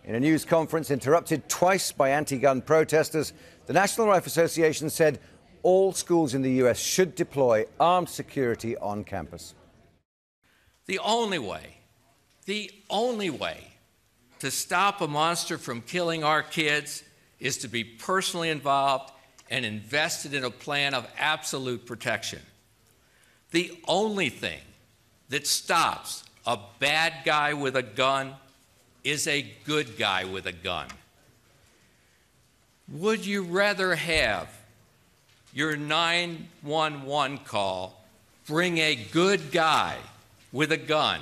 In a news conference interrupted twice by anti-gun protesters, the National Rifle Association said all schools in the U.S. should deploy armed security on campus. The only way to stop a monster from killing our kids is to be personally involved and invested in a plan of absolute protection. The only thing that stops a bad guy with a gun is a good guy with a gun. Would you rather have your 911 call bring a good guy with a gun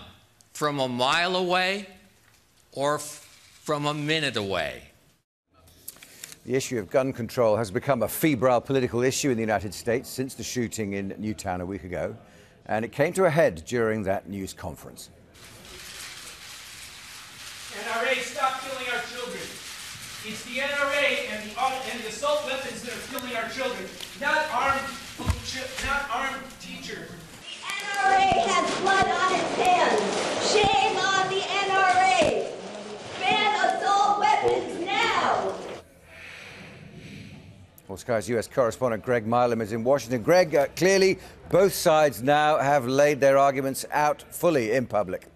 from a mile away or from a minute away? The issue of gun control has become a febrile political issue in the United States since the shooting in Newtown a week ago, and it came to a head during that news conference. NRA, stop killing our children. It's the NRA and the assault weapons that are killing our children, not armed teachers. The NRA has blood on its hands. Shame on the NRA. Ban assault weapons now. Well, Sky's U.S. correspondent Greg Milam is in Washington. Greg, clearly both sides now have laid their arguments out fully in public.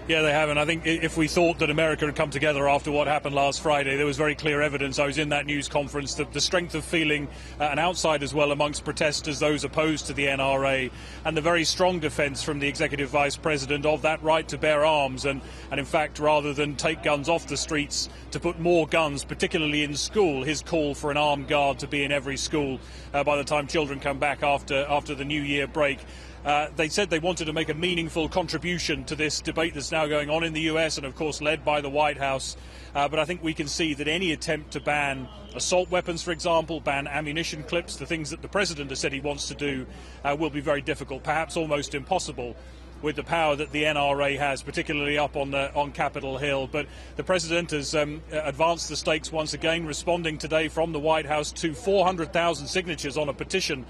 Yeah, they have, and I think if we thought that America had come together after what happened last Friday, there was very clear evidence. I was in that news conference, that the strength of feeling, and outside as well amongst protesters, those opposed to the NRA, and the very strong defence from the Executive Vice President of that right to bear arms, and in fact, rather than take guns off the streets, to put more guns, particularly in school, his call for an armed guard to be in every school by the time children come back after the New Year break. They said they wanted to make a meaningful contribution to this debate that's now going on in the US and, of course, led by the White House. But I think we can see that any attempt to ban assault weapons, for example, ban ammunition clips, the things that the President has said he wants to do, will be very difficult, perhaps almost impossible, with the power that the NRA has, particularly up on Capitol Hill. But the President has advanced the stakes once again, responding today from the White House to 400,000 signatures on a petition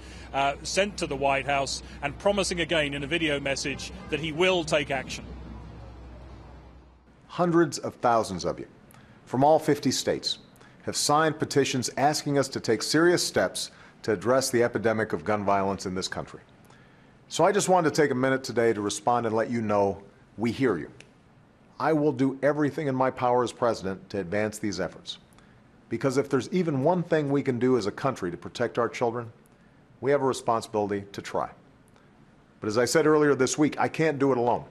sent to the White House, and promising again in a video message that he will take action. Hundreds of thousands of you from all 50 states have signed petitions asking us to take serious steps to address the epidemic of gun violence in this country. So I just wanted to take a minute today to respond and let you know we hear you. I will do everything in my power as president to advance these efforts. Because if there's even one thing we can do as a country to protect our children, we have a responsibility to try. But as I said earlier this week, I can't do it alone.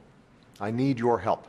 I need your help.